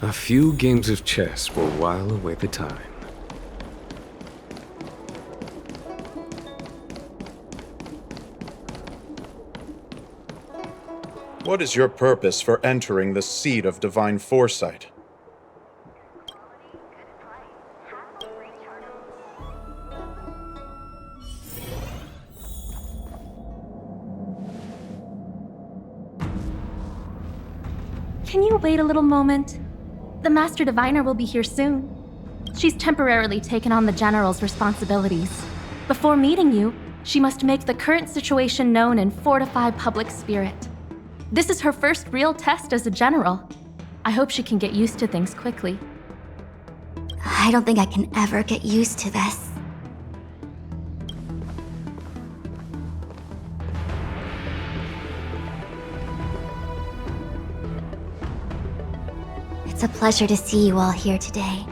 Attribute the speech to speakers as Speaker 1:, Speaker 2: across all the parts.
Speaker 1: A few games of chess will while away the time.
Speaker 2: What is your purpose for entering the seat of divine foresight?
Speaker 3: Can you wait a little moment? The Master Diviner will be here soon. She's temporarily taken on the General's responsibilities. Before meeting you, she must make the current situation known and fortify public spirit. This is her first real test as a General. I hope she can get used to things quickly.
Speaker 4: I don't think I can ever get used to this. It's a pleasure to see you all here today.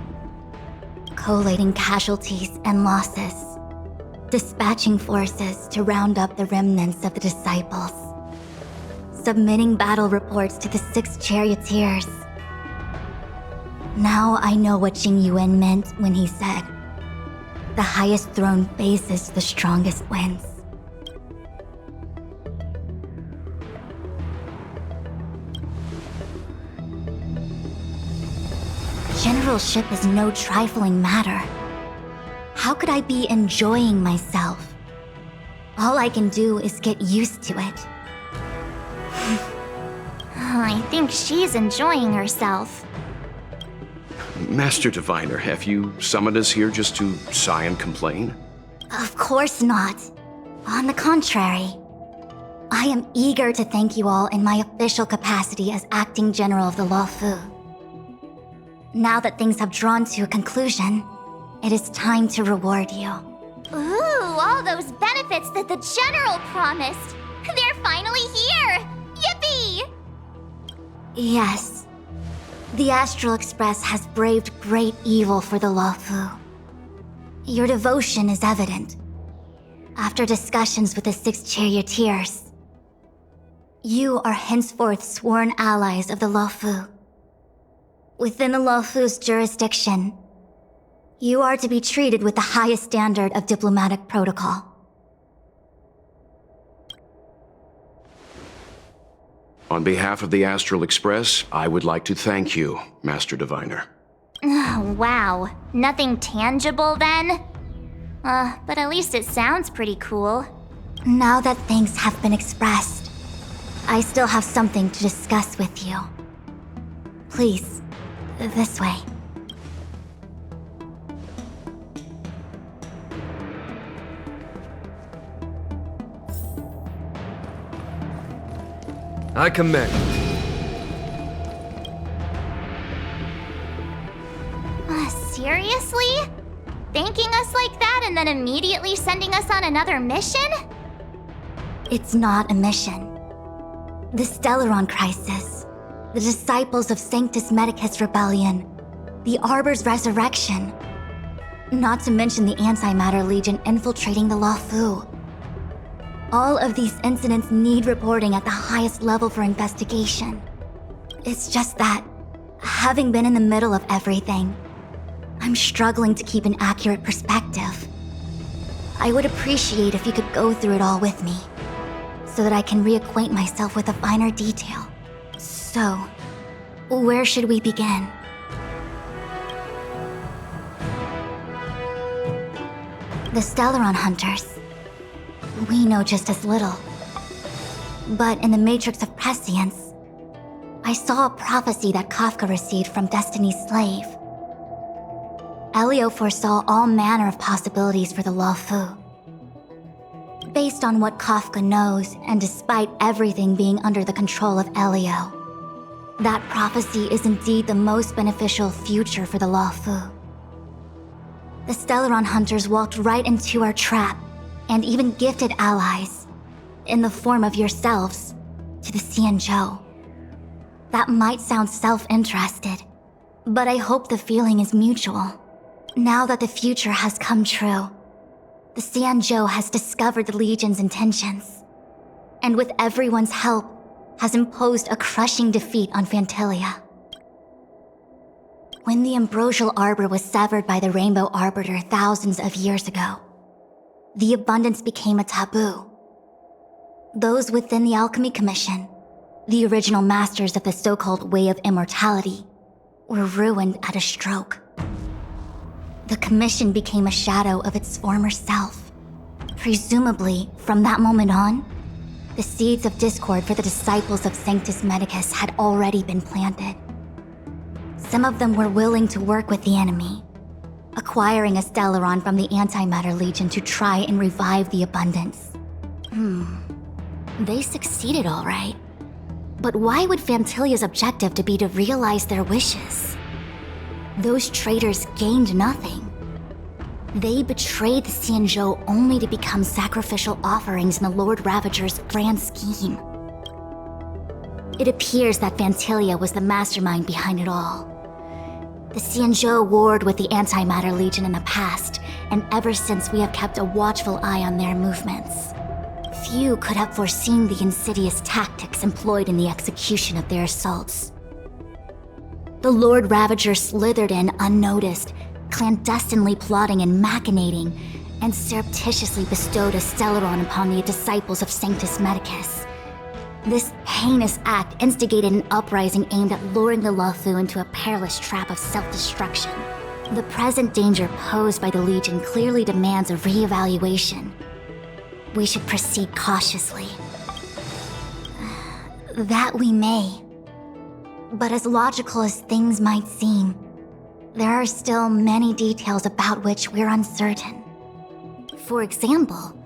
Speaker 4: Collating casualties and losses. Dispatching forces to round up the remnants of the disciples. Submitting battle reports to the 6 charioteers. Now I know what Jing Yuan meant when he said, "The highest throne faces the strongest wins." Generalship is no trifling matter. How could I be enjoying myself? All I can do is get used to it.
Speaker 5: I think she's enjoying herself.
Speaker 6: Master Diviner, have you summoned us here just to sigh and complain?
Speaker 4: Of course not. On the contrary, I am eager to thank you all in my official capacity as acting general of the Luofu. Now that things have drawn to a conclusion, it is time to reward you.
Speaker 5: Ooh, all those benefits that the General promised! They're finally here! Yippee!
Speaker 4: Yes. The Astral Express has braved great evil for the Luofu. Your devotion is evident. After discussions with the 6 charioteers, you are henceforth sworn allies of the Luofu. Within the Luofu's jurisdiction, you are to be treated with the highest standard of diplomatic protocol.
Speaker 6: On behalf of the Astral Express, I would like to thank you, Master Diviner.
Speaker 5: Wow, nothing tangible then? But at least it sounds pretty cool.
Speaker 4: Now that things have been expressed, I still have something to discuss with you. Please, this way.
Speaker 1: I commend.
Speaker 5: Seriously? Thanking us like that and then immediately sending us on another mission?
Speaker 4: It's not a mission. The Stellaron Crisis, the Disciples of Sanctus Medicus Rebellion, the Arbor's Resurrection, not to mention the Antimatter Legion infiltrating the Luofu. All of these incidents need reporting at the highest level for investigation. It's just that, having been in the middle of everything, I'm struggling to keep an accurate perspective. I would appreciate if you could go through it all with me, so that I can reacquaint myself with a finer detail. So, where should we begin? The Stellaron Hunters. We know just as little. But in the Matrix of Prescience, I saw a prophecy that Kafka received from Destiny's slave. Elio foresaw all manner of possibilities for the Luofu. Based on what Kafka knows, and despite everything being under the control of Elio, that prophecy is indeed the most beneficial future for the Luofu. The Stellaron Hunters walked right into our trap, and even gifted allies, in the form of yourselves, to the Xianzhou. That might sound self-interested, but I hope the feeling is mutual. Now that the future has come true, the Xianzhou has discovered the Legion's intentions, and with everyone's help, has imposed a crushing defeat on Phantilia. When the ambrosial arbor was severed by the Rainbow Arbiter thousands of years ago, the abundance became a taboo. Those within the Alchemy Commission, the original masters of the so-called Way of Immortality, were ruined at a stroke. The Commission became a shadow of its former self. Presumably, from that moment on, the seeds of discord for the disciples of Sanctus Medicus had already been planted. Some of them were willing to work with the enemy, acquiring a Stellaron from the Antimatter Legion to try and revive the abundance. They succeeded all right. But why would Fantilia's objective to be to realize their wishes? Those traitors gained nothing. They betrayed the Xianzhou only to become sacrificial offerings in the Lord Ravager's grand scheme. It appears that Fantilia was the mastermind behind it all. The Xianzhou warred with the Antimatter Legion in the past, and ever since we have kept a watchful eye on their movements. Few could have foreseen the insidious tactics employed in the execution of their assaults. The Lord Ravager slithered in unnoticed, clandestinely plotting and machinating, and surreptitiously bestowed a Stellaron upon the disciples of Sanctus Medicus. This heinous act instigated an uprising aimed at luring the Luofu into a perilous trap of self-destruction. The present danger posed by the Legion clearly demands a re-evaluation. We should proceed cautiously. That we may. But as logical as things might seem, there are still many details about which we're uncertain. For example,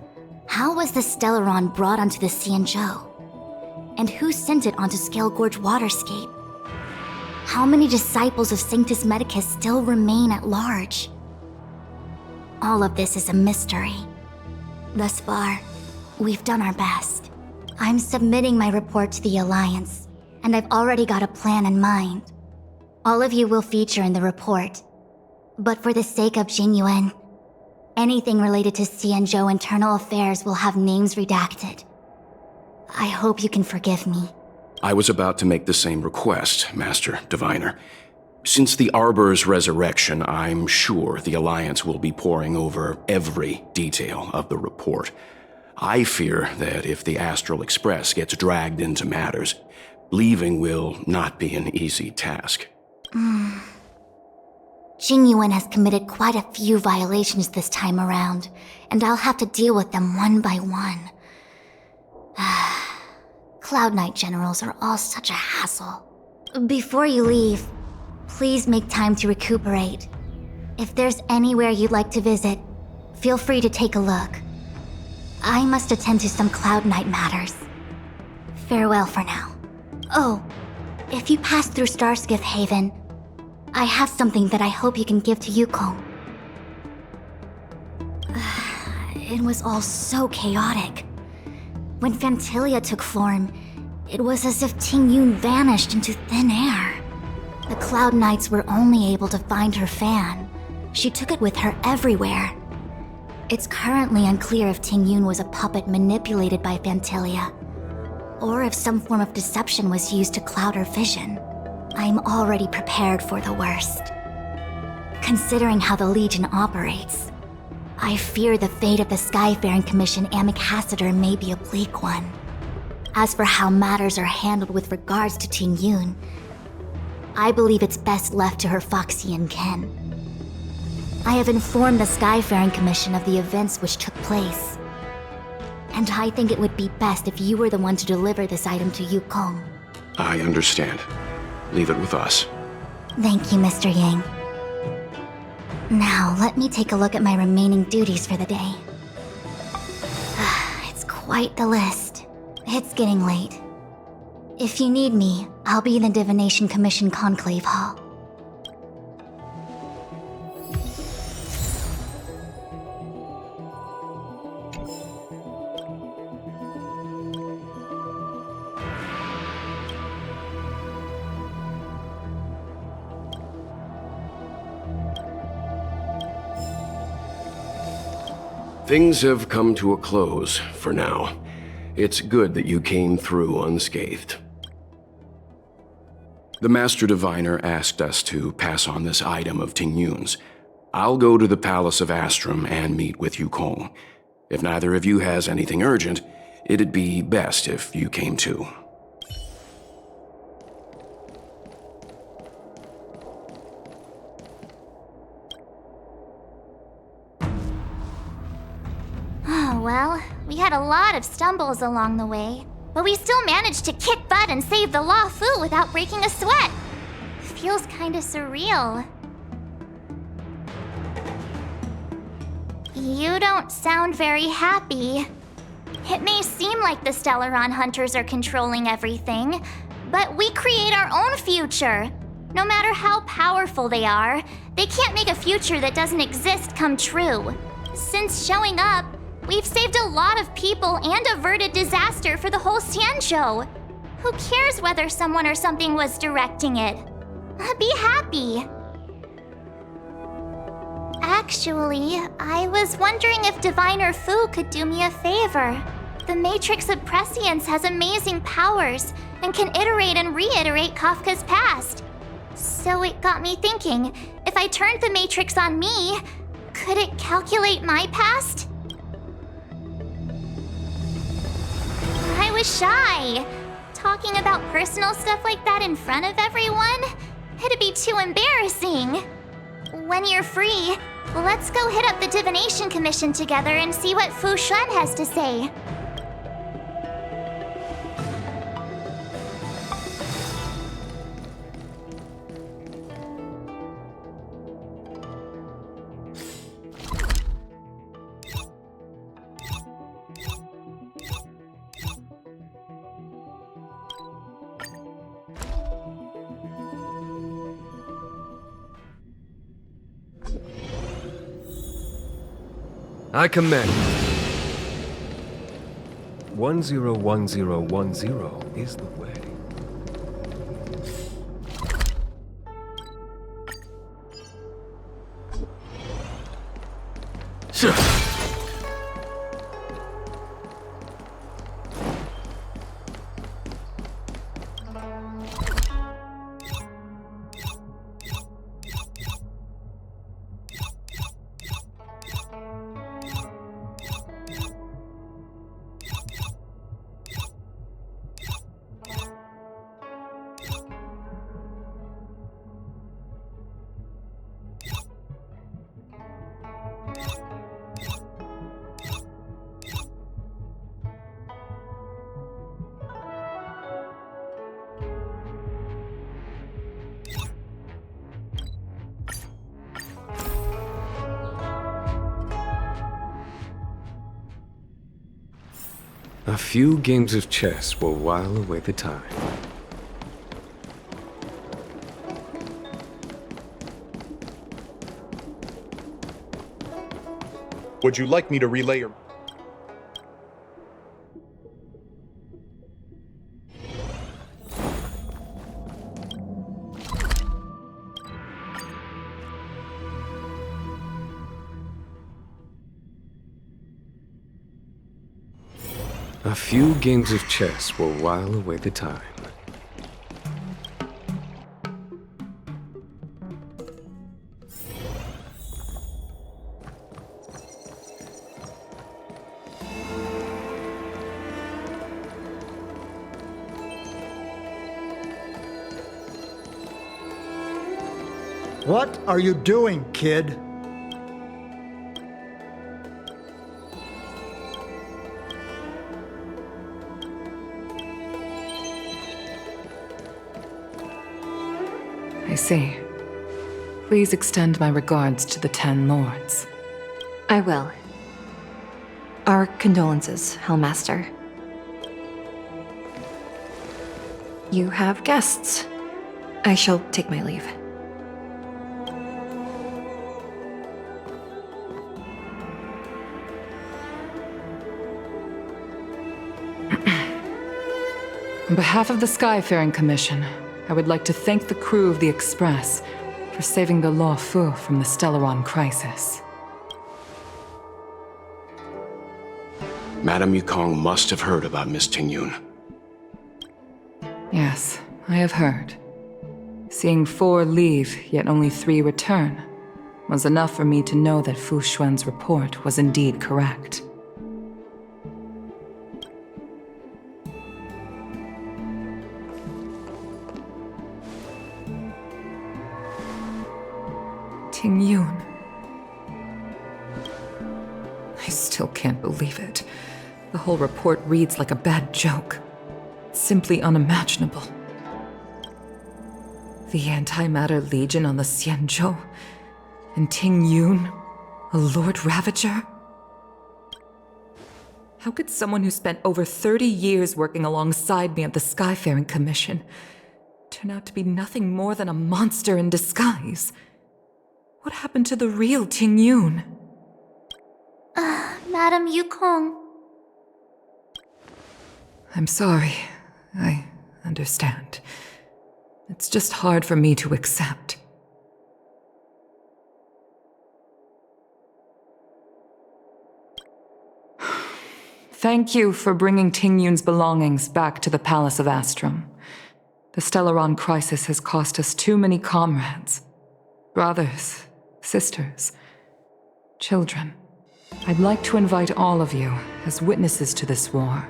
Speaker 4: how was the Stellaron brought onto the Xianzhou? And who sent it onto Scale Gorge Waterscape? How many disciples of Sanctus Medicus still remain at large? All of this is a mystery. Thus far, we've done our best. I'm submitting my report to the Alliance, and I've already got a plan in mind. All of you will feature in the report. But for the sake of Jingyuan, anything related to Xianzhou internal affairs will have names redacted. I hope you can forgive me.
Speaker 6: I was about to make the same request, Master Diviner. Since the Arbor's resurrection, I'm sure the Alliance will be poring over every detail of the report. I fear that if the Astral Express gets dragged into matters, leaving will not be an easy task.
Speaker 4: Jingyuan has committed quite a few violations this time around, and I'll have to deal with them one by one. Cloud Knight generals are all such a hassle. Before you leave, please make time to recuperate. If there's anywhere you'd like to visit, feel free to take a look. I must attend to some Cloud Knight matters. Farewell for now. Oh, if you pass through Starskiff Haven, I have something that I hope you can give to Yukong. It was all so chaotic. When Fantilia took form, it was as if Tingyun vanished into thin air. The Cloud Knights were only able to find her fan. She took it with her everywhere. It's currently unclear if Tingyun was a puppet manipulated by Fantilia, or if some form of deception was used to cloud her vision. I'm already prepared for the worst. Considering how the Legion operates, I fear the fate of the Skyfaring Commission Amicassador may be a bleak one. As for how matters are handled with regards to Tingyun, I believe it's best left to her Foxian kin. I have informed the Skyfaring Commission of the events which took place, and I think it would be best if you were the one to deliver this item to Yukong.
Speaker 6: I understand. Leave it with us.
Speaker 4: Thank you, Mr. Yang. Now, let me take a look at my remaining duties for the day. It's quite the list. It's getting late. If you need me, I'll be in the Divination Commission Conclave Hall.
Speaker 6: Things have come to a close for now. It's good that you came through unscathed. The Master Diviner asked us to pass on this item of Tingyun's. I'll go to the Palace of Astrum and meet with Yukong. If neither of you has anything urgent, it'd be best if you came too.
Speaker 5: Oh, well, we had a lot of stumbles along the way, but we still managed to kick butt and save the Law Fu without breaking a sweat. Feels kinda surreal. You don't sound very happy. It may seem like the Stellaron Hunters are controlling everything, but we create our own future. No matter how powerful they are, they can't make a future that doesn't exist come true. Since showing up, we've saved a lot of people and averted disaster for the whole Xianzhou. Who cares whether someone or something was directing it? Be happy. Actually, I was wondering if Diviner Fu could do me a favor. The Matrix of Prescience has amazing powers and can iterate and reiterate Kafka's past. So it got me thinking, if I turned the Matrix on me, could it calculate my past? I was shy. Talking about personal stuff like that in front of everyone? It'd be too embarrassing. When you're free, let's go hit up the Divination Commission together and see what Fu Xuan has to say.
Speaker 1: I command. 101010 is the way. A few games of chess will while away the time.
Speaker 2: Would you like me to relay your...
Speaker 1: A few games of chess will while away the time.
Speaker 7: What are you doing, kid?
Speaker 8: I see. Please extend my regards to the 10 lords.
Speaker 9: I will. Our condolences, Hellmaster. You have guests. I shall take my leave.
Speaker 8: On behalf of the Skyfaring Commission, I would like to thank the crew of the Express for saving the Law Fu from the Stellaron crisis.
Speaker 6: Madame Yukong must have heard about Miss Tingyun.
Speaker 8: Yes, I have heard. Seeing 4 leave, yet only 3 return, was enough for me to know that Fu Xuan's report was indeed correct. Ting Yun. I still can't believe it. The whole report reads like a bad joke. It's simply unimaginable. The Antimatter Legion on the Xianzhou, and Ting Yun, a Lord Ravager? How could someone who spent over 30 years working alongside me at the Skyfaring Commission turn out to be nothing more than a monster in disguise? What happened to the real Ting Yun?
Speaker 5: Madam Yukong.
Speaker 8: I'm sorry. I understand. It's just hard for me to accept. Thank you for bringing Ting Yun's belongings back to the Palace of Astrum. The Stellaron crisis has cost us too many comrades. Brothers, sisters, children. I'd like to invite all of you, as witnesses to this war,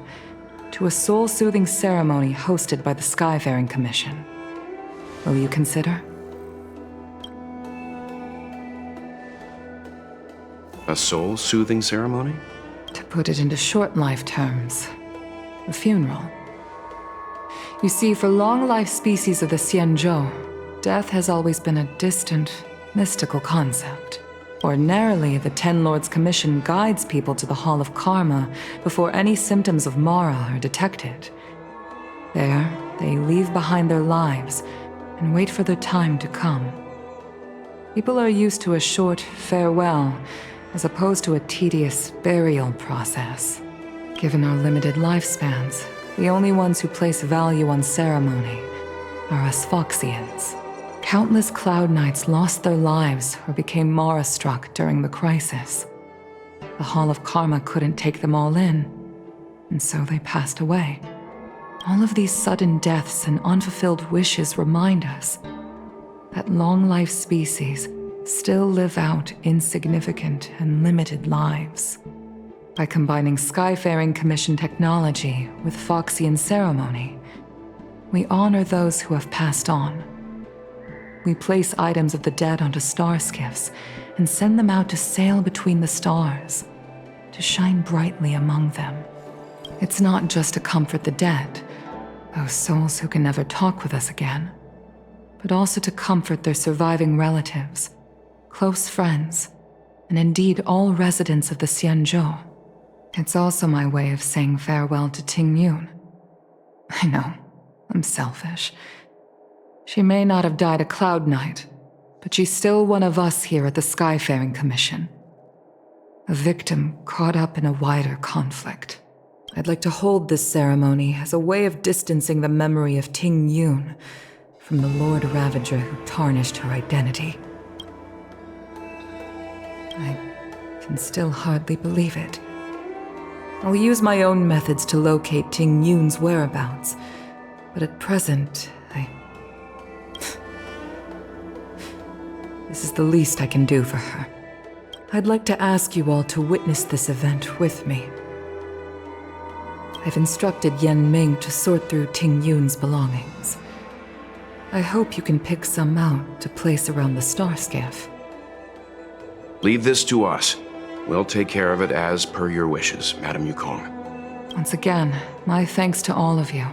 Speaker 8: to a soul-soothing ceremony hosted by the Skyfaring Commission. Will you consider?
Speaker 6: A soul-soothing ceremony?
Speaker 8: To put it into short life terms, a funeral. You see, for long-life species of the Xianzhou, death has always been a distant, mystical concept. Ordinarily, the Ten Lords Commission guides people to the Hall of Karma before any symptoms of Mara are detected. There, they leave behind their lives and wait for their time to come. People are used to a short farewell as opposed to a tedious burial process. Given our limited lifespans, the only ones who place value on ceremony are us Foxians. Countless Cloud Knights lost their lives or became Mara-struck during the crisis. The Hall of Karma couldn't take them all in, and so they passed away. All of these sudden deaths and unfulfilled wishes remind us that long-life species still live out insignificant and limited lives. By combining Skyfaring Commission technology with Foxian ceremony, we honor those who have passed on. We place items of the dead onto star skiffs and send them out to sail between the stars, to shine brightly among them. It's not just to comfort the dead, those souls who can never talk with us again, but also to comfort their surviving relatives, close friends, and indeed all residents of the Xianzhou. It's also my way of saying farewell to Ting Yun. I know, I'm selfish. She may not have died a Cloud Knight, but she's still one of us here at the Skyfaring Commission. A victim caught up in a wider conflict. I'd like to hold this ceremony as a way of distancing the memory of Ting Yun from the Lord Ravager who tarnished her identity. I can still hardly believe it. I'll use my own methods to locate Ting Yun's whereabouts, but at present, This is the least I can do for her. I'd like to ask you all to witness this event with me. I've instructed Yen Ming to sort through Ting Yun's belongings. I hope you can pick some out to place around the star skiff.
Speaker 6: Leave this to us. We'll take care of it as per your wishes, Madam Yukong.
Speaker 8: Once again, my thanks to all of you.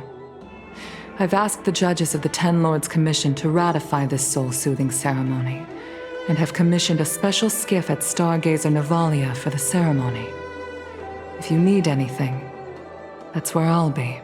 Speaker 8: I've asked the judges of the Ten Lords Commission to ratify this soul-soothing ceremony, and have commissioned a special skiff at Stargazer Navalia for the ceremony. If you need anything, that's where I'll be.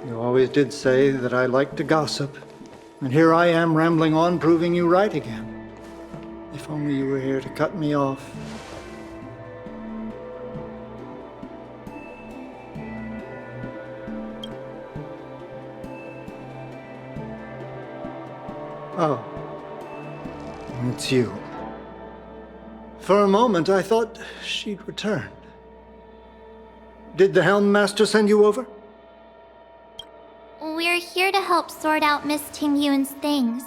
Speaker 7: You always did say that I like to gossip. And here I am rambling on, proving you right again. If only you were here to cut me off. Oh, it's you. For a moment, I thought she'd returned. Did the Helm Master send you over?
Speaker 5: We're here to help sort out Miss Ting Yun's things.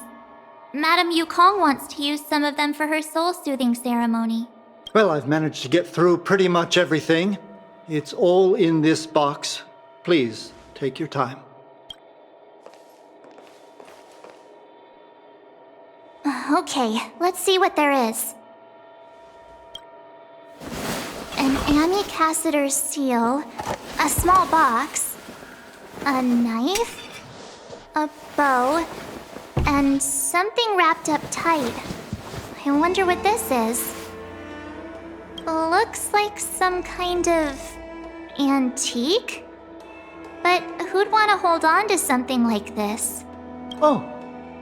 Speaker 5: Madame Yukong wants to use some of them for her soul-soothing ceremony.
Speaker 7: Well, I've managed to get through pretty much everything. It's all in this box. Please, take your time.
Speaker 5: Okay, let's see what there is. An Ami Cassiter's seal, a small box, a knife, a bow, and something wrapped up tight. I wonder what this is. Looks like some kind of antique? But who'd want to hold on to something like this?
Speaker 7: Oh,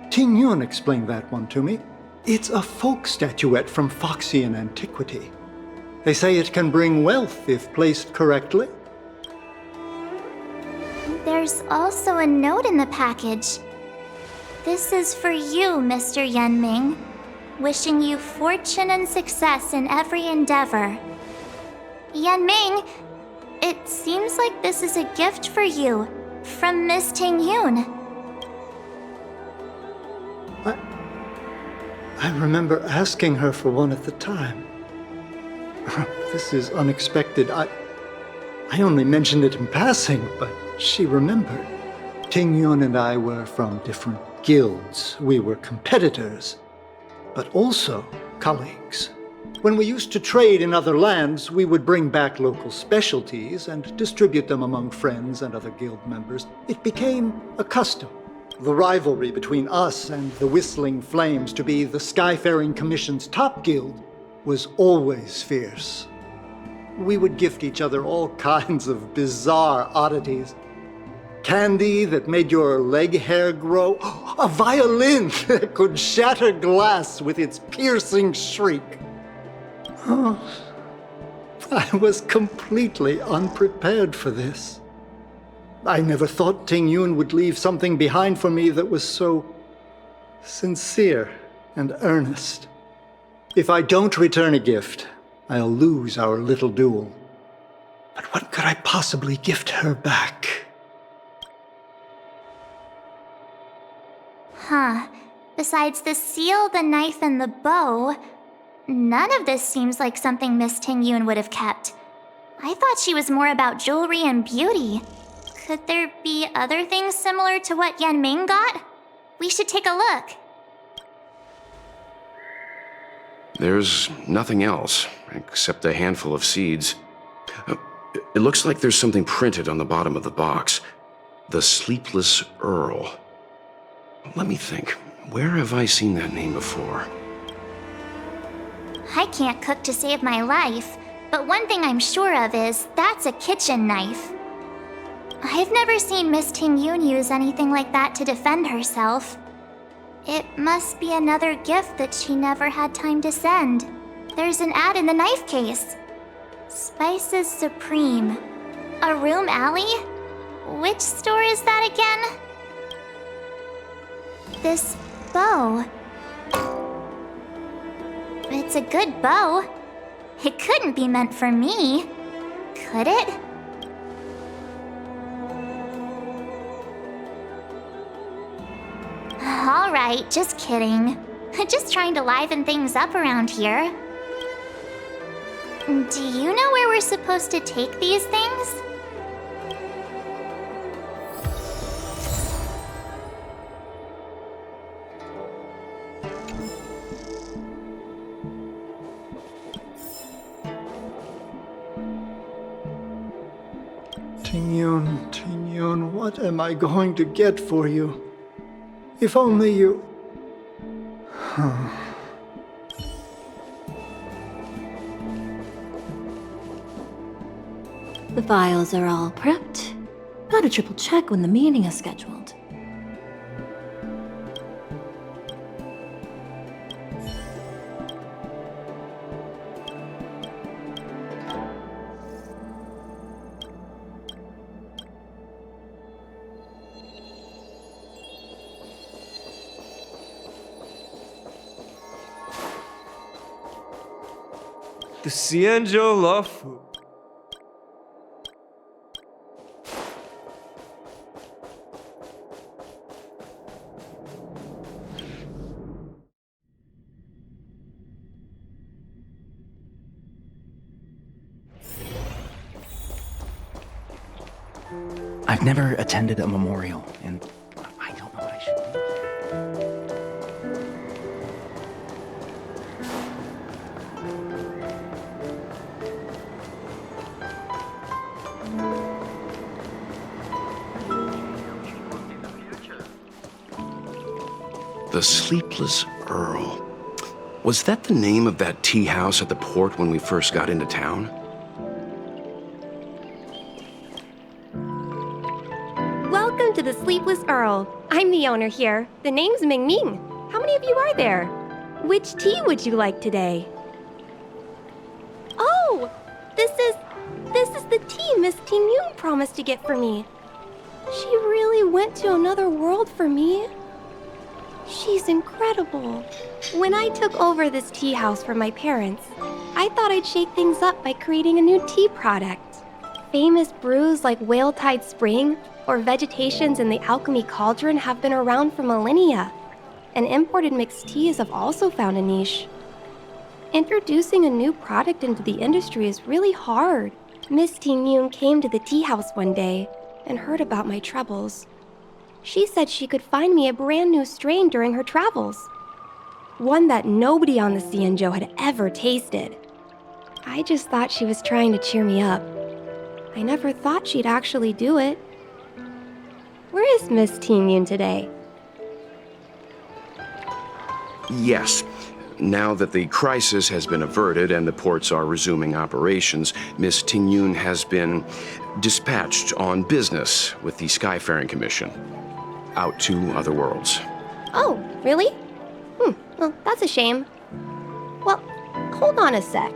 Speaker 7: Ting Yun explained that one to me. It's a folk statuette from Foxian antiquity. They say it can bring wealth if placed correctly.
Speaker 5: There's also a note in the package. This is for you, Mr. Yenming. Wishing you fortune and success in every endeavor. Yenming, it seems like this is a gift for you from Miss Ting Yun.
Speaker 7: I remember asking her for one at the time. This is unexpected. I only mentioned it in passing, but she remembered. Ting Yun and I were from different guilds. We were competitors, but also colleagues. When we used to trade in other lands, we would bring back local specialties and distribute them among friends and other guild members. It became a custom. The rivalry between us and the Whistling Flames to be the Skyfaring Commission's top guild was always fierce. We would gift each other all kinds of bizarre oddities. Candy that made your leg hair grow. A violin that could shatter glass with its piercing shriek. Oh, I was completely unprepared for this. I never thought Ting Yun would leave something behind for me that was so sincere and earnest. If I don't return a gift, I'll lose our little duel. But what could I possibly gift her back?
Speaker 5: Huh. Besides the seal, the knife, and the bow, none of this seems like something Miss Ting Yun would have kept. I thought she was more about jewelry and beauty. Could there be other things similar to what Yenming got? We should take a look.
Speaker 6: There's nothing else, except a handful of seeds. It looks like there's something printed on the bottom of the box. The Sleepless Earl. Let me think. Where have I seen that name before?
Speaker 5: I can't cook to save my life, but one thing I'm sure of is that's a kitchen knife. I've never seen Miss Ting Yun use anything like that to defend herself. It must be another gift that she never had time to send. There's an ad in the knife case. Spices Supreme. A room alley? Which store is that again? This bow. It's a good bow. It couldn't be meant for me, could it? All right, just kidding. Just trying to liven things up around here. Do you know where we're supposed to take these things?
Speaker 7: Ting Yun, what am I going to get for you? If only you...
Speaker 10: The files are all prepped. Gotta triple check when the meeting is scheduled.
Speaker 11: The Xianzhou love food.
Speaker 12: I've never attended a memorial, and I don't know what I should do.
Speaker 6: The Sleepless Earl. Was that the name of that tea house at the port when we first got into town?
Speaker 13: Welcome to the Sleepless Earl. I'm the owner here. The name's Ming Ming. How many of you are there? Which tea would you like today? Oh, this is the tea Miss Ting Yun promised to get for me. She really went to another world for me. She's incredible. When I took over this tea house from my parents, I thought I'd shake things up by creating a new tea product. Famous brews like Whale Tide Spring or Vegetations in the Alchemy Cauldron have been around for millennia, and imported mixed teas have also found a niche. Introducing a new product into the industry is really hard. Miss Ting Yun came to the tea house one day and heard about my troubles. She said she could find me a brand new strain during her travels, one that nobody on the Xianzhou had ever tasted. I just thought she was trying to cheer me up. I never thought she'd actually do it. Where is Miss Ting Yun today?
Speaker 6: Yes. Now that the crisis has been averted and the ports are resuming operations, Miss Ting Yun has been dispatched on business with the Skyfaring Commission, out to other worlds.
Speaker 13: Oh, really? Well, that's a shame. Well, hold on a sec.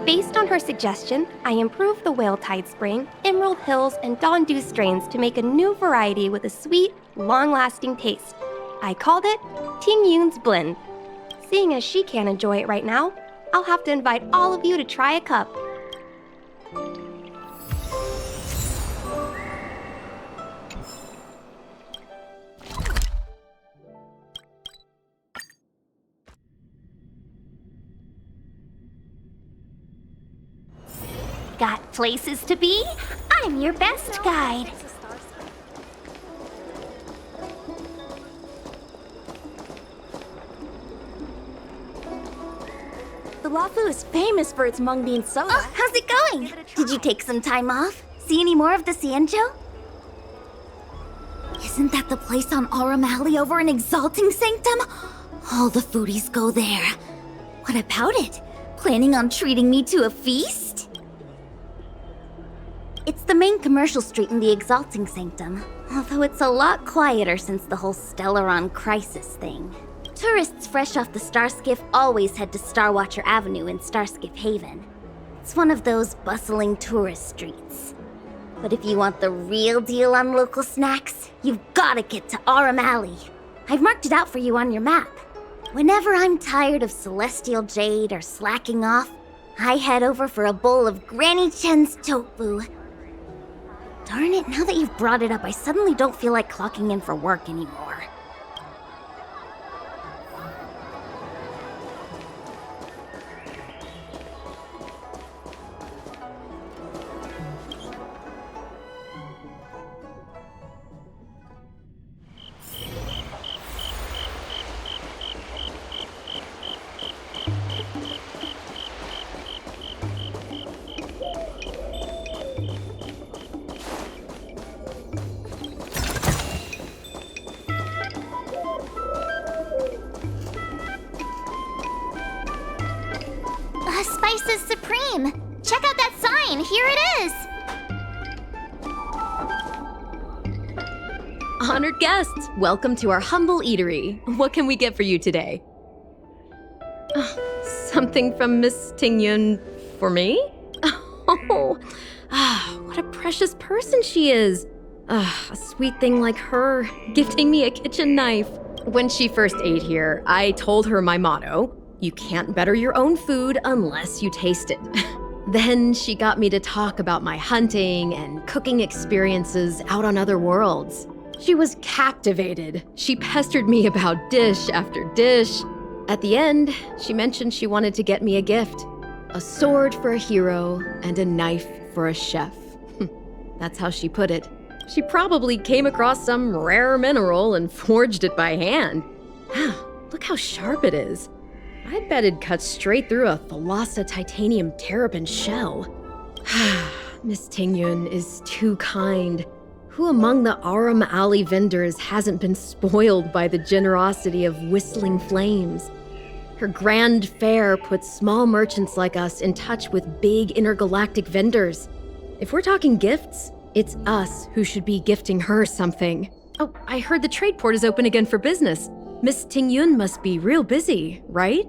Speaker 13: Based on her suggestion, I improved the Whale Tide Spring, Emerald Hills, and Dawn Dew strains to make a new variety with a sweet, long-lasting taste. I called it Ting Yun's Blend. Seeing as she can't enjoy it right now, I'll have to invite all of you to try a cup.
Speaker 5: Got places to be? I'm your best guide.
Speaker 10: The Lafu is famous for its mung bean soda.
Speaker 4: Oh, how's it going? Did you take some time off? See any more of the Xianzhou? Isn't that the place on Aurum Alley over in Exalting Sanctum? All the foodies go there. What about it? Planning on treating me to a feast? It's the main commercial street in the Exalting Sanctum, although it's a lot quieter since the whole Stellaron crisis thing. Tourists fresh off the Starskiff always head to Starwatcher Avenue in Starskiff Haven. It's one of those bustling tourist streets. But if you want the real deal on local snacks, you've gotta get to Aurum Alley. I've marked it out for you on your map. Whenever I'm tired of Celestial Jade or slacking off, I head over for a bowl of Granny Chen's tofu. Darn it, now that you've brought it up, I suddenly don't feel like clocking in for work anymore.
Speaker 5: Spices Supreme! Check out that sign! Here it is!
Speaker 10: Honored guests, welcome to our humble eatery. What can we get for you today? Something from Miss Ting Yun for me? Oh, what a precious person she is. A sweet thing like her, gifting me a kitchen knife. When she first ate here, I told her my motto: you can't better your own food unless you taste it. Then she got me to talk about my hunting and cooking experiences out on other worlds. She was captivated. She pestered me about dish after dish. At the end, she mentioned she wanted to get me a gift: a sword for a hero and a knife for a chef. That's how she put it. She probably came across some rare mineral and forged it by hand. Look how sharp it is. I bet it'd cut straight through a Thalassa titanium terrapin shell. Miss Tingyun is too kind. Who among the Aram Alley vendors hasn't been spoiled by the generosity of Whistling Flames? Her grand fare puts small merchants like us in touch with big intergalactic vendors. If we're talking gifts, it's us who should be gifting her something. Oh, I heard the trade port is open again for business. Miss Tingyun must be real busy, right?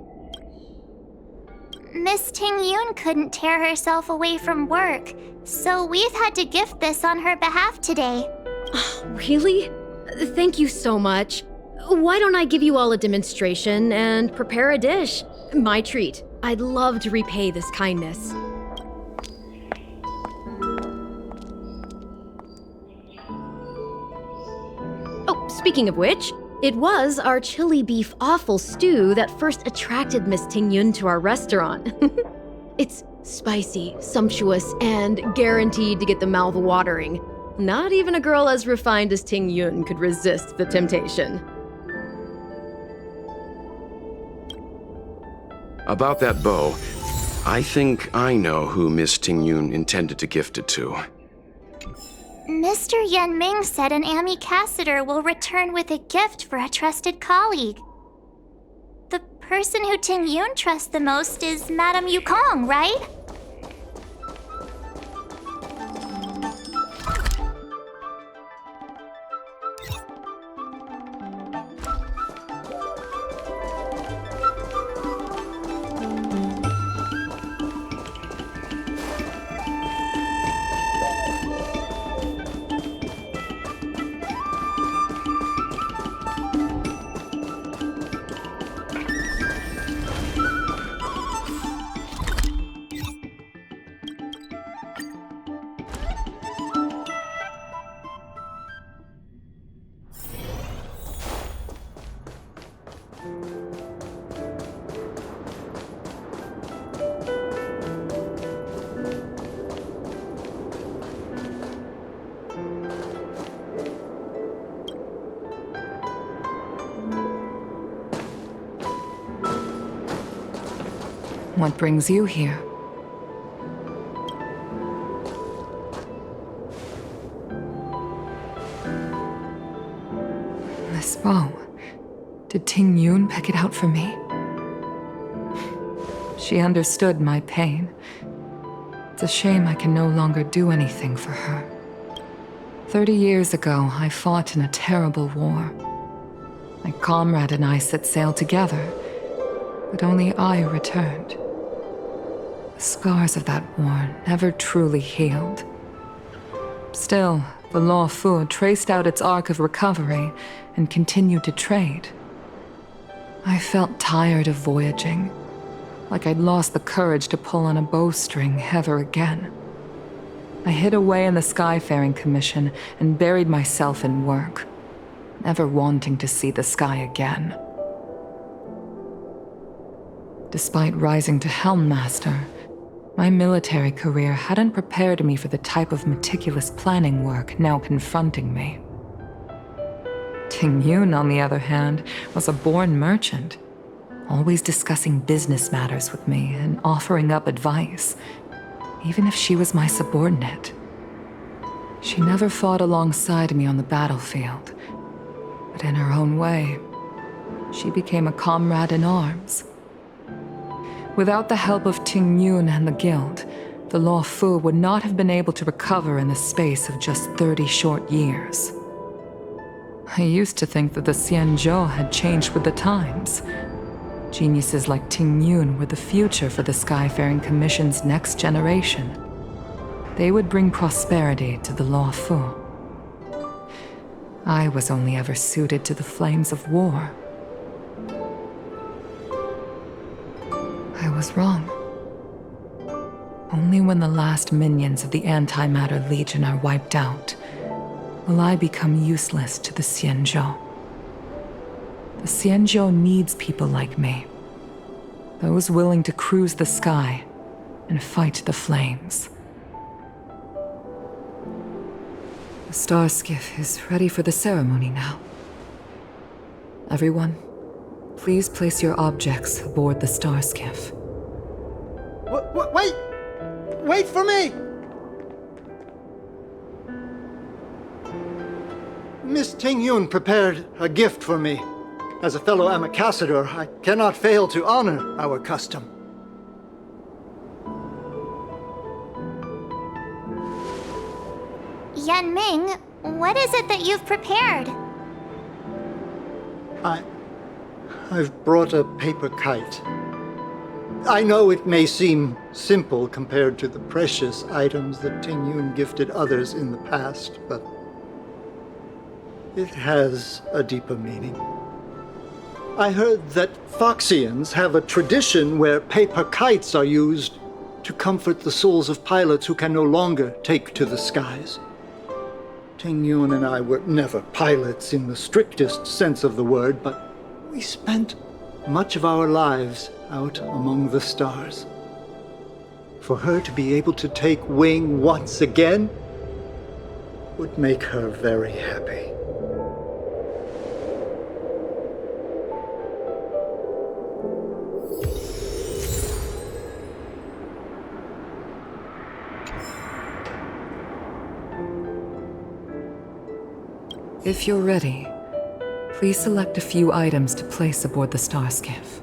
Speaker 5: Miss Tingyun couldn't tear herself away from work, so we've had to gift this on her behalf today.
Speaker 10: Oh, really? Thank you so much. Why don't I give you all a demonstration and prepare a dish? My treat. I'd love to repay this kindness. Oh, speaking of which, it was our chili beef offal stew that first attracted Miss Tingyun to our restaurant. It's spicy, sumptuous, and guaranteed to get the mouth watering. Not even a girl as refined as Tingyun could resist the temptation.
Speaker 6: About that bow, I think I know who Miss Tingyun intended to gift it to.
Speaker 5: Mr. Yen Ming said an ambassador will return with a gift for a trusted colleague. The person who Tingyun trusts the most is Madame Yukong, right?
Speaker 8: What brings you here? This bow. Did Tingyun pick it out for me? She understood my pain. It's a shame I can no longer do anything for her. 30 years ago, I fought in a terrible war. My comrade and I set sail together, but only I returned. The scars of that war never truly healed. Still, the Law Fu traced out its arc of recovery and continued to trade. I felt tired of voyaging, like I'd lost the courage to pull on a bowstring ever again. I hid away in the Skyfaring Commission and buried myself in work, never wanting to see the sky again. Despite rising to Helm Master, my military career hadn't prepared me for the type of meticulous planning work now confronting me. Tingyun, on the other hand, was a born merchant, always discussing business matters with me and offering up advice, even if she was my subordinate. She never fought alongside me on the battlefield, but in her own way, she became a comrade in arms. Without the help of Tingyun and the Guild, the Law Fu would not have been able to recover in the space of just 30 short years. I used to think that the Xianzhou had changed with the times. Geniuses like Tingyun were the future for the Skyfaring Commission's next generation. They would bring prosperity to the Law Fu. I was only ever suited to the flames of war. I was wrong. Only when the last minions of the Antimatter Legion are wiped out will I become useless to the Xianzhou. The Xianzhou needs people like me. Those willing to cruise the sky and fight the flames. The star skiff is ready for the ceremony now. Everyone, please place your objects aboard the star skiff.
Speaker 7: Wait! Wait for me! Miss Tingyun prepared a gift for me. As a fellow ambassador, I cannot fail to honor our custom.
Speaker 5: Yan Ming, what is it that you've prepared?
Speaker 7: I've brought a paper kite. I know it may seem simple compared to the precious items that Tingyun gifted others in the past, but it has a deeper meaning. I heard that Foxians have a tradition where paper kites are used to comfort the souls of pilots who can no longer take to the skies. Tingyun and I were never pilots in the strictest sense of the word, but we spent much of our lives out among the stars. For her to be able to take wing once again would make her very happy.
Speaker 8: If you're ready, please select a few items to place aboard the star skiff.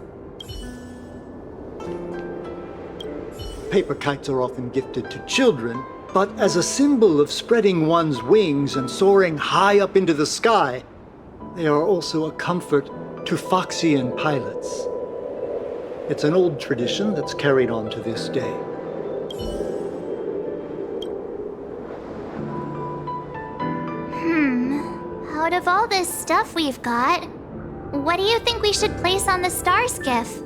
Speaker 7: Paper kites are often gifted to children, but as a symbol of spreading one's wings and soaring high up into the sky, they are also a comfort to Foxian pilots. It's an old tradition that's carried on to this day.
Speaker 5: Out of all this stuff we've got, what do you think we should place on the star skiff?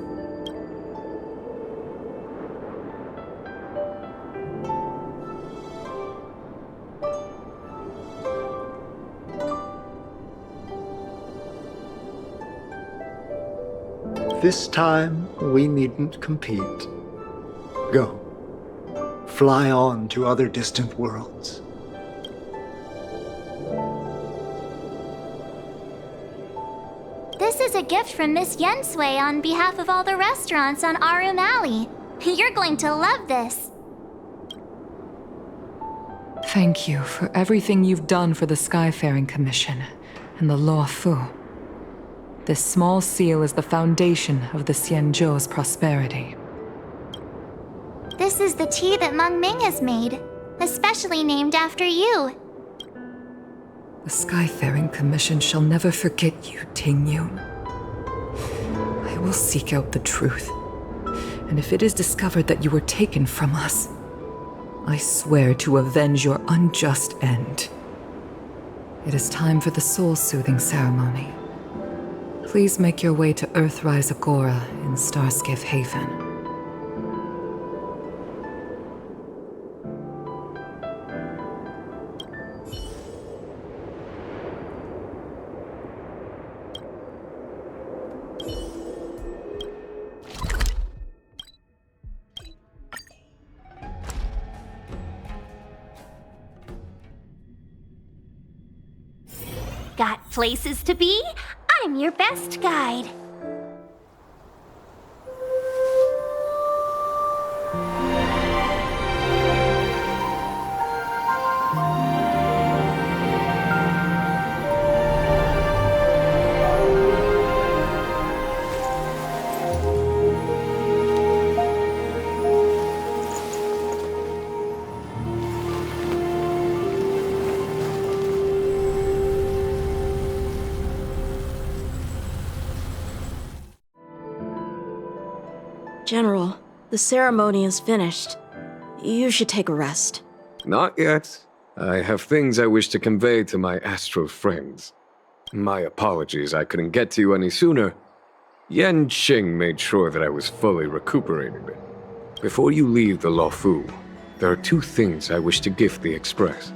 Speaker 7: This time, we needn't compete. Go. Fly on to other distant worlds.
Speaker 5: This is a gift from Miss Yensui on behalf of all the restaurants on Arum Alley. You're going to love this.
Speaker 8: Thank you for everything you've done for the Skyfaring Commission and the Law Fu. This small seal is the foundation of the Xianzhou's prosperity.
Speaker 5: This is the tea that Meng Ming has made, especially named after you.
Speaker 8: The Skyfaring Commission shall never forget you, Tingyun. I will seek out the truth, and if it is discovered that you were taken from us, I swear to avenge your unjust end. It is time for the soul-soothing ceremony. Please make your way to Earthrise Agora in Starskiff Haven.
Speaker 5: Got places to be? I'm your best guide.
Speaker 9: General, the ceremony is finished. You should take a rest.
Speaker 1: Not yet. I have things I wish to convey to my astral friends. My apologies I couldn't get to you any sooner. Yan Qing made sure that I was fully recuperated. Before you leave the Luofu, there are 2 things I wish to gift the Express.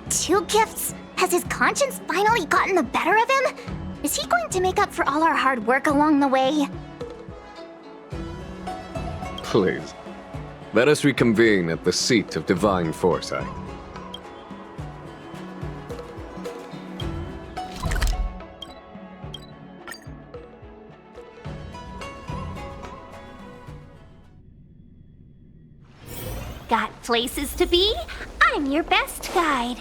Speaker 5: 2 gifts? Has his conscience finally gotten the better of him? Is he going to make up for all our hard work along the way?
Speaker 1: Please, let us reconvene at the seat of divine foresight.
Speaker 5: Got places to be? I'm your best guide.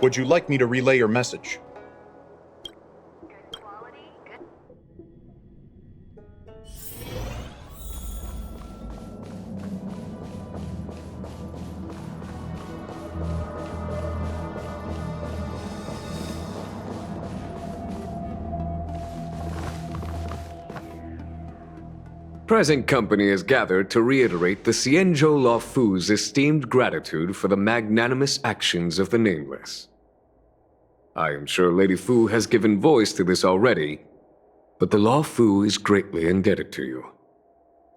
Speaker 2: Would you like me to relay your message?
Speaker 1: Present company is gathered to reiterate the Xianzhou Luofu's esteemed gratitude for the magnanimous actions of the Nameless. I am sure Lady Fu has given voice to this already, but the Luofu is greatly indebted to you.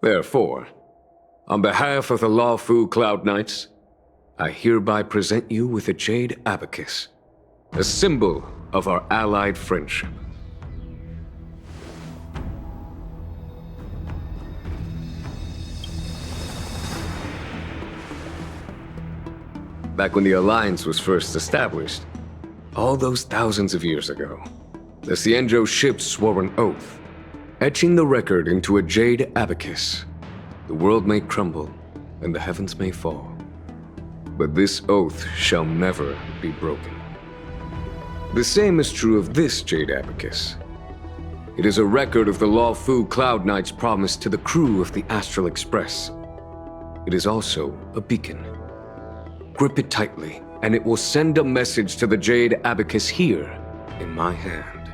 Speaker 1: Therefore, on behalf of the Luofu Cloud Knights, I hereby present you with a jade abacus, a symbol of our allied friendship. Back when the Alliance was first established, all those thousands of years ago, the Xianzhou ships swore an oath, etching the record into a jade abacus. The world may crumble, and the heavens may fall, but this oath shall never be broken. The same is true of this jade abacus. It is a record of the Luofu Cloud Knight's promise to the crew of the Astral Express. It is also a beacon. Grip it tightly, and it will send a message to the jade abacus here, in my hand.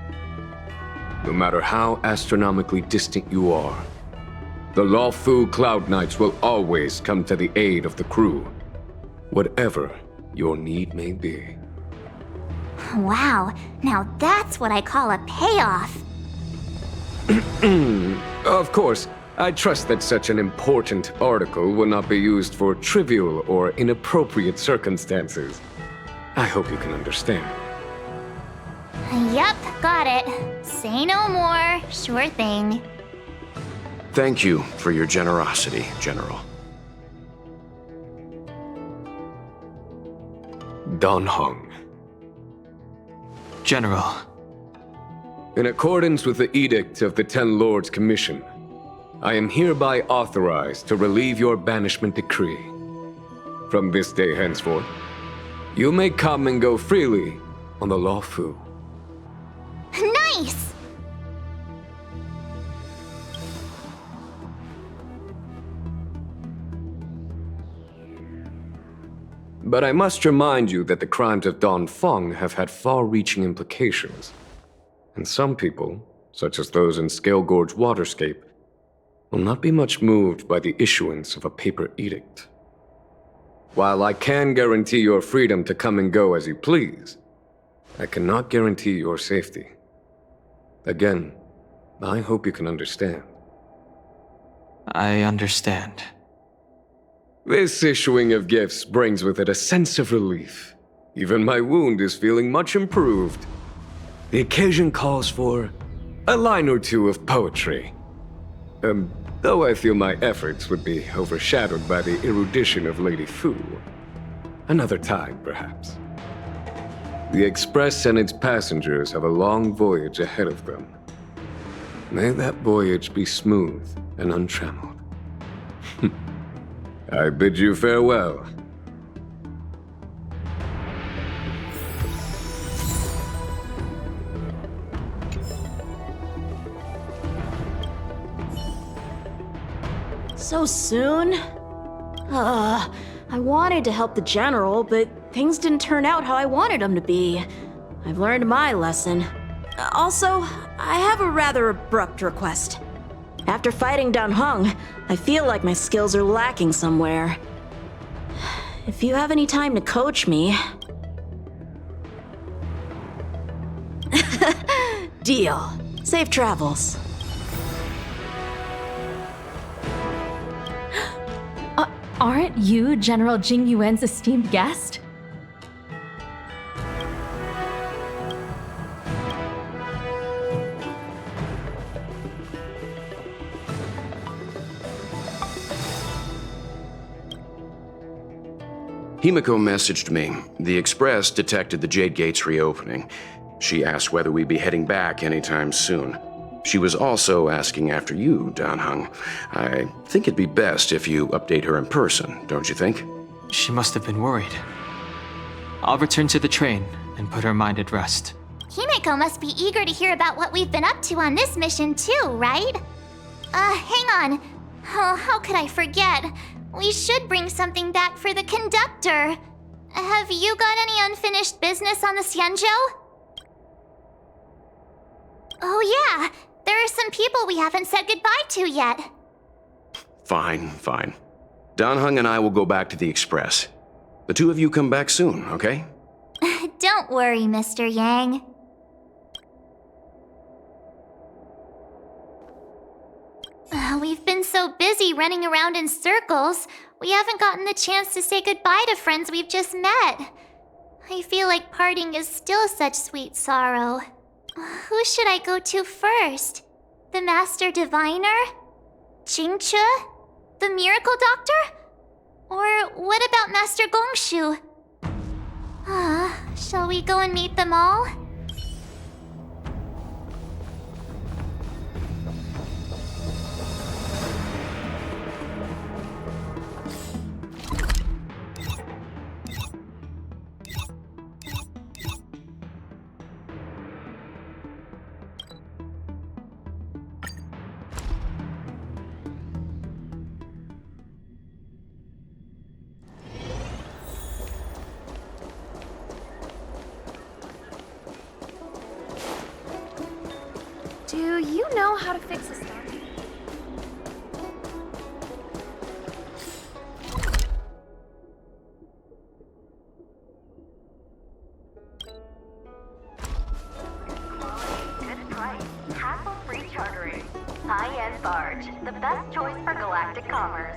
Speaker 1: No matter how astronomically distant you are, the Luofu Cloud Knights will always come to the aid of the crew, whatever your need may be.
Speaker 5: Wow, now that's what I call a payoff.
Speaker 1: Of course, I trust that such an important article will not be used for trivial or inappropriate circumstances. I hope you can understand.
Speaker 5: Yep, got it. Say no more. Sure thing.
Speaker 6: Thank you for your generosity, General.
Speaker 1: Dan Heng.
Speaker 12: General.
Speaker 1: In accordance with the Edict of the Ten Lords Commission, I am hereby authorized to relieve your banishment decree. From this day henceforth, you may come and go freely on the Luofu.
Speaker 5: Nice!
Speaker 1: But I must remind you that the crimes of Don Feng have had far-reaching implications. And some people, such as those in Scale Gorge Waterscape, will not be much moved by the issuance of a paper edict. While I can guarantee your freedom to come and go as you please, I cannot guarantee your safety. Again, I hope you can understand.
Speaker 12: I understand.
Speaker 1: This issuing of gifts brings with it a sense of relief. Even my wound is feeling much improved. The occasion calls for a line or 2 of poetry. Though I feel my efforts would be overshadowed by the erudition of Lady Fu. Another time, perhaps. The Express and its passengers have a long voyage ahead of them. May that voyage be smooth and untrammeled. I bid you farewell.
Speaker 14: So soon? I wanted to help the General, but things didn't turn out how I wanted them to be. I've learned my lesson. Also, I have a rather abrupt request. After fighting down Hung, I feel like my skills are lacking somewhere. If you have any time to coach me... Deal. Safe travels.
Speaker 3: Aren't you General Jing Yuan's esteemed guest?
Speaker 6: Himiko messaged me. The Express detected the Jade Gate's reopening. She asked whether we'd be heading back anytime soon. She was also asking after you, Dan Hung. I think it'd be best if you update her in person, don't you think?
Speaker 12: She must have been worried. I'll return to the train and put her mind at rest.
Speaker 5: Himeko must be eager to hear about what we've been up to on this mission too, right? Hang on. Oh, how could I forget? We should bring something back for the conductor. Have you got any unfinished business on the Xianzhou? Oh yeah, there are some people we haven't said goodbye to yet.
Speaker 6: Fine. Dan Hung and I will go back to the Express. The two of you come back soon, okay?
Speaker 5: Don't worry, Mr. Yang. We've been so busy running around in circles, we haven't gotten the chance to say goodbye to friends we've just met. I feel like parting is still such sweet sorrow. Who should I go to first? The Master Diviner? Jingche? The Miracle Doctor? Or what about Master Gongshu? Shall we go and meet them all?
Speaker 13: Do you know how to fix a star?
Speaker 15: Good price, hassle-free chartering. High-end barge, the best choice for galactic commerce.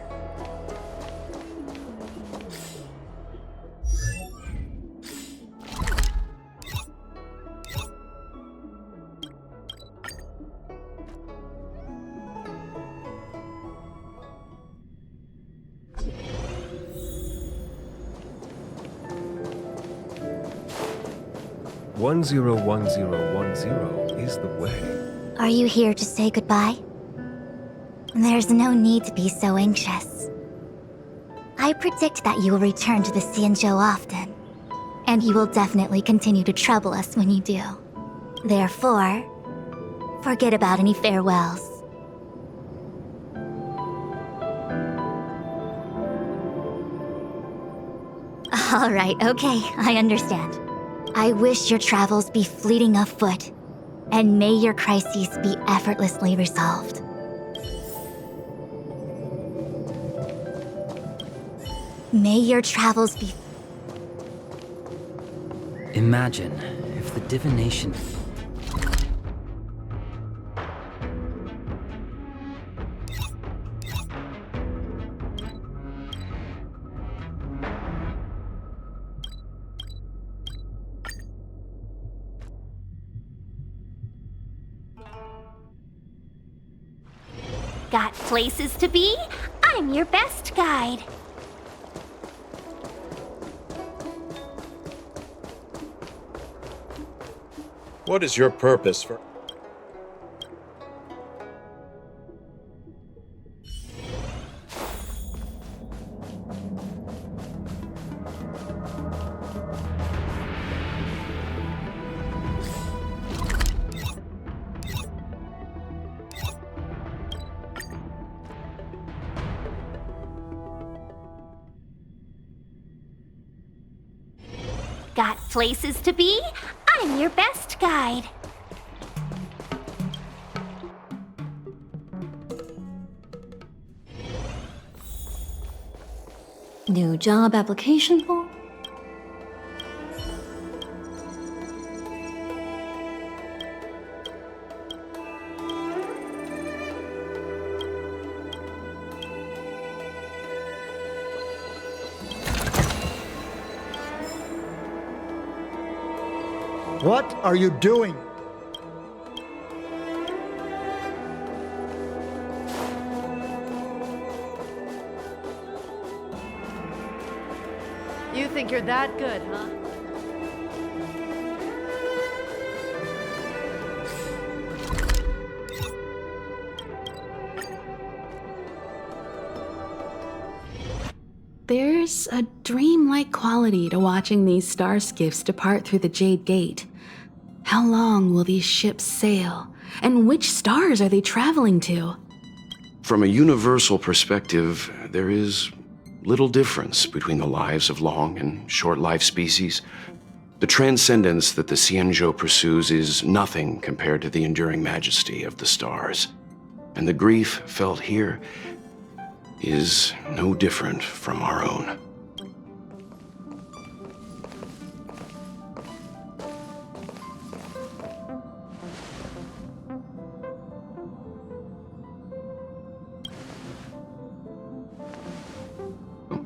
Speaker 11: One zero is the way.
Speaker 4: Are you here to say goodbye? There's no need to be so anxious. I predict that you will return to the Xianzhou often, and you will definitely continue to trouble us when you do. Therefore, forget about any farewells. Alright, okay, I understand. I wish your travels be fleeting of foot, and may your crises be effortlessly resolved. May your travels be...
Speaker 16: Imagine if the divination...
Speaker 5: Got places to be? I'm your best guide.
Speaker 2: What is your purpose for...
Speaker 5: Got places to be? I'm your best guide.
Speaker 4: New job application form?
Speaker 7: What are you doing?
Speaker 17: You think you're that good, huh?
Speaker 18: There's a dreamlike quality to watching these star skiffs depart through the Jade Gate. How long will these ships sail? And which stars are they traveling to?
Speaker 6: From a universal perspective, there is little difference between the lives of long and short-lived species. The transcendence that the Xianzhou pursues is nothing compared to the enduring majesty of the stars. And the grief felt here is no different from our own.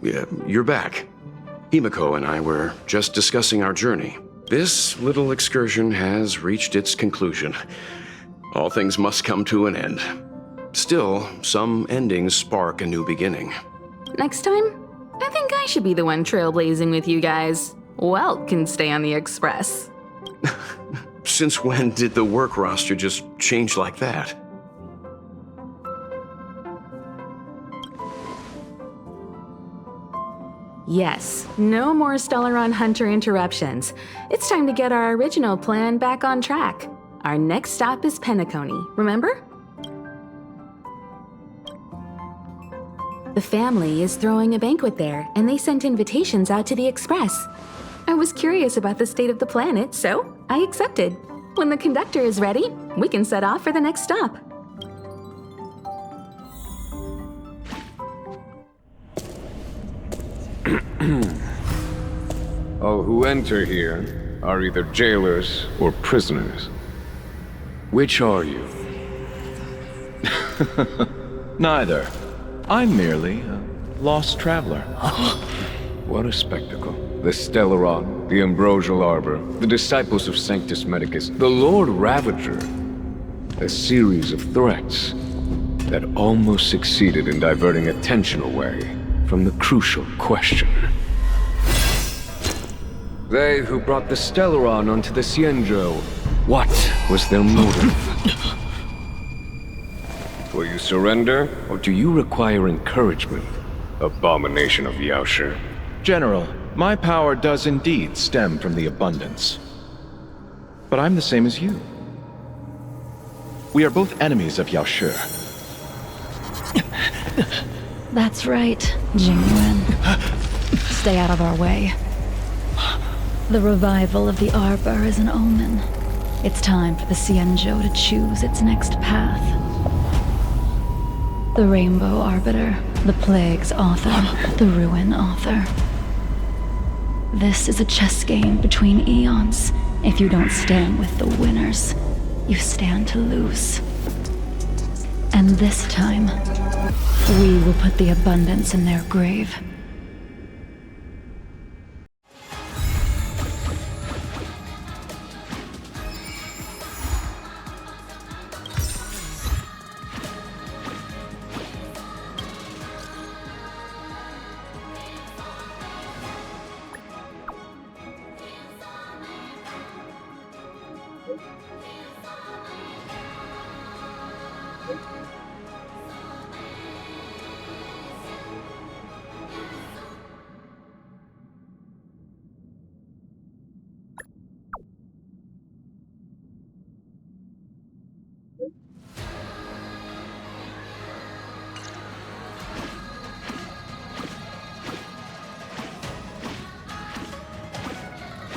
Speaker 6: Yeah, you're back. Himiko and I were just discussing our journey. This little excursion has reached its conclusion. All things must come to an end. Still, some endings spark a new beginning.
Speaker 18: Next time, I think I should be the one trailblazing with you guys. Welt can stay on the Express.
Speaker 6: Since when did the work roster just change like that?
Speaker 18: Yes, no more Stellaron Hunter interruptions. It's time to get our original plan back on track. Our next stop is Penacony, remember? The family is throwing a banquet there, and they sent invitations out to the Express. I was curious about the state of the planet, so I accepted. When the conductor is ready, we can set off for the next stop.
Speaker 1: All who enter here are either jailers or prisoners. Which are you?
Speaker 11: Neither. I'm merely a lost traveler.
Speaker 1: What a spectacle. The Stellaron, the Ambrosial Arbor, the disciples of Sanctus Medicus, the Lord Ravager. A series of threats that almost succeeded in diverting attention away from the crucial question. They who brought the Stellaron onto the Xianzhou, what was their motive? Will you surrender, or do you require encouragement, abomination of Yaoshi?
Speaker 11: General, my power does indeed stem from the abundance. But I'm the same as you. We are both enemies of Yaoshi.
Speaker 19: That's right, Jingyuan. Stay out of our way. The revival of the Arbor is an omen. It's time for the Xianzhou to choose its next path. The Rainbow Arbiter, the Plague's author, the Ruin author. This is a chess game between eons. If you don't stand with the winners, you stand to lose. And this time, we will put the abundance in their grave.